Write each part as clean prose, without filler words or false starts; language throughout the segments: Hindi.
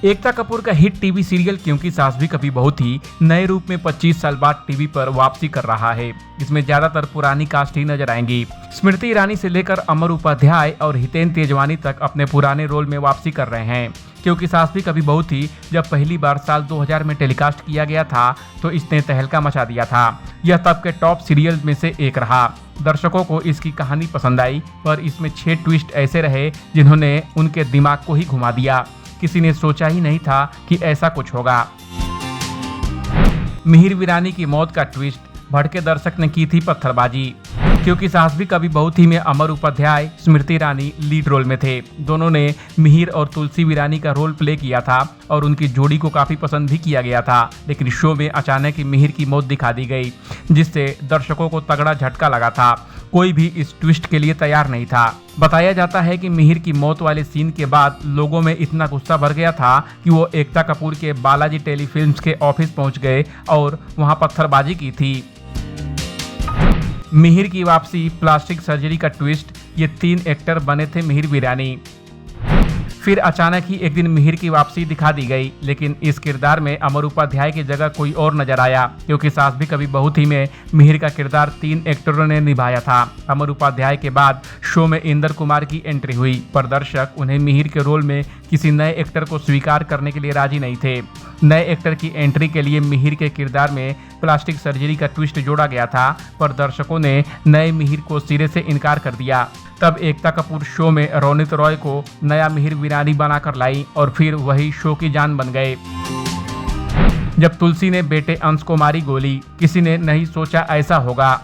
एकता कपूर का हिट टीवी सीरियल क्योंकि सास भी कभी बहू थी नए रूप में 25 साल बाद टीवी पर वापसी कर रहा है। इसमें ज्यादातर पुरानी कास्ट ही नजर आएंगी। स्मृति ईरानी से लेकर अमर उपाध्याय और हितेन तेजवानी तक अपने पुराने रोल में वापसी कर रहे हैं। क्योंकि सास भी कभी बहू थी जब पहली बार साल 2000 में टेलीकास्ट किया गया था तो इसने तहलका मचा दिया था। यह तब के टॉप सीरियल में से एक रहा। दर्शकों को इसकी कहानी पसंद आई, पर इसमें 6 ट्विस्ट ऐसे रहे जिन्होंने उनके दिमाग को ही घुमा दिया। किसी ने सोचा ही नहीं था कि ऐसा कुछ होगा। मिहिर वीरानी की मौत का ट्विस्ट, भड़के दर्शक ने की थी पत्थरबाजी। क्योंकि सास भी कभी बहू थी में अमर उपाध्याय, स्मृति ईरानी लीड रोल में थे। दोनों ने मिहिर और तुलसी वीरानी का रोल प्ले किया था और उनकी जोड़ी को काफी पसंद भी किया गया था। लेकिन शो में अचानक ही मिहिर की मौत दिखा दी गई, जिससे दर्शकों को तगड़ा झटका लगा था। कोई भी इस ट्विस्ट के लिए तैयार नहीं था। बताया जाता है कि मिहिर की मौत वाले सीन के बाद लोगों में इतना गुस्सा भर गया था कि वो एकता कपूर के बालाजी टेलीफिल्म्स के ऑफिस पहुंच गए और वहां पत्थरबाजी की थी। मिहिर की वापसी, प्लास्टिक सर्जरी का ट्विस्ट, ये 3 एक्टर बने थे मिहिर वीरानी। फिर अचानक ही एक दिन मिहिर की वापसी दिखा दी गई, लेकिन इस किरदार में अमर उपाध्याय की जगह कोई और नजर आया। क्योंकि सास भी कभी बहू थी में मिहिर का किरदार 3 एक्टरों ने निभाया था। अमर उपाध्याय के बाद शो में इंदर कुमार की एंट्री हुई, पर दर्शक उन्हें मिहिर के रोल में किसी नए एक्टर को स्वीकार करने के लिए राजी नहीं थे। नए एक्टर की एंट्री के लिए मिहिर के किरदार में प्लास्टिक सर्जरी का ट्विस्ट जोड़ा गया था, पर दर्शकों ने नए मिहिर को सिरे से इनकार कर दिया। तब एकता कपूर शो में रोनित रॉय को नया मिहिर वीरानी बनाकर लाई और फिर वही शो की जान बन गए। जब तुलसी ने बेटे अंश को मारी गोली, किसी ने नहीं सोचा ऐसा होगा।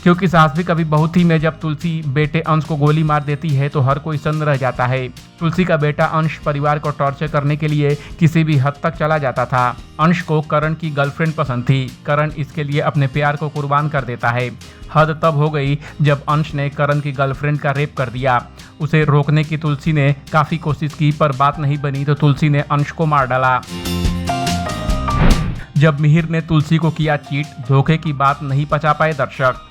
क्योंकि सास भी कभी बहू थी में जब तुलसी बेटे अंश को गोली मार देती है तो हर कोई सन्न रह जाता है। तुलसी का बेटा अंश परिवार को टॉर्चर करने के लिए किसी भी हद तक चला जाता था। अंश को करण की गर्लफ्रेंड पसंद थी। करण इसके लिए अपने प्यार को कुर्बान कर देता है। हद तब हो गई जब अंश ने करण की गर्लफ्रेंड का रेप कर दिया। उसे रोकने की तुलसी ने काफी कोशिश की, पर बात नहीं बनी तो तुलसी ने अंश को मार डाला। जब मिहिर ने तुलसी को किया चीट, धोखे की बात नहीं पचा पाए दर्शक।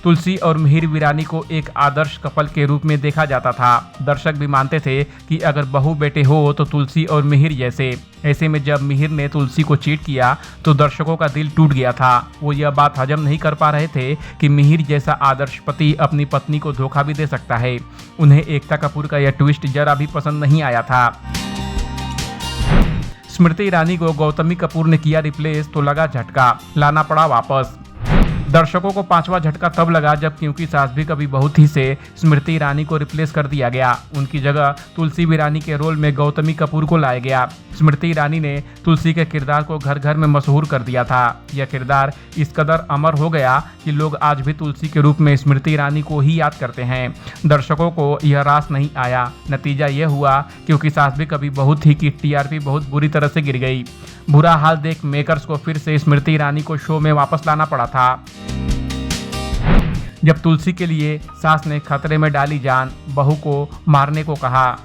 तुलसी और मिहिर वीरानी को एक आदर्श कपल के रूप में देखा जाता था। दर्शक भी मानते थे कि अगर बहू बेटे हो तो तुलसी और मिहिर जैसे। ऐसे में जब मिहिर ने तुलसी को चीट किया तो दर्शकों का दिल टूट गया था। वो यह बात हजम नहीं कर पा रहे थे कि मिहिर जैसा आदर्श पति अपनी पत्नी को धोखा भी दे सकता है। उन्हें एकता कपूर का यह ट्विस्ट जरा भी पसंद नहीं आया था। स्मृति ईरानी को गौतमी कपूर ने किया रिप्लेस तो लगा झटका, लाना पड़ा वापस। दर्शकों को 5वां झटका तब लगा जब क्योंकि सास भी कभी बहू थी से स्मृति ईरानी को रिप्लेस कर दिया गया। उनकी जगह तुलसी वीरानी के रोल में गौतमी कपूर को लाया गया। स्मृति ईरानी ने तुलसी के किरदार को घर घर में मशहूर कर दिया था। यह किरदार इस कदर अमर हो गया कि लोग आज भी तुलसी के रूप में स्मृति ईरानी को ही याद करते हैं। दर्शकों को यह रास नहीं आया। नतीजा यह हुआ क्योंकि सास भी कभी बहू थी कि टीआरपी बहुत बुरी तरह से गिर गई। बुरा हाल देख मेकर्स को फिर से स्मृति ईरानी को शो में वापस लाना पड़ा था। जब तुलसी के लिए सास ने खतरे में डाली जान, बहू को मारने को कहा,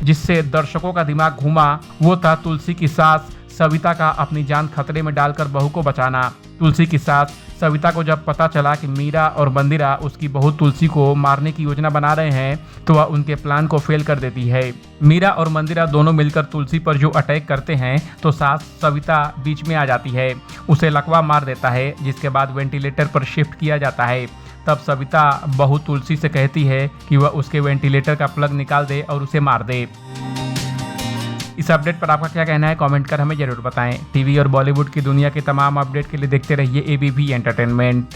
जिससे दर्शकों का दिमाग घूमा, वो था तुलसी की सास सविता का अपनी जान खतरे में डालकर बहू को बचाना। तुलसी की सास सविता को जब पता चला कि मीरा और मंदिरा उसकी बहू तुलसी को मारने की योजना बना रहे हैं तो वह उनके प्लान को फेल कर देती है। मीरा और मंदिरा दोनों मिलकर तुलसी पर जो अटैक करते हैं तो सास सविता बीच में आ जाती है, उसे लकवा मार देता है, जिसके बाद वेंटिलेटर पर शिफ्ट किया जाता है। तब सविता बहू तुलसी से कहती है कि वह उसके वेंटिलेटर का प्लग निकाल दे और उसे मार दे। इस अपडेट पर आपका क्या कहना है, कमेंट कर हमें जरूर बताएं। टीवी और बॉलीवुड की दुनिया के तमाम अपडेट के लिए देखते रहिए एबीपी एंटरटेनमेंट।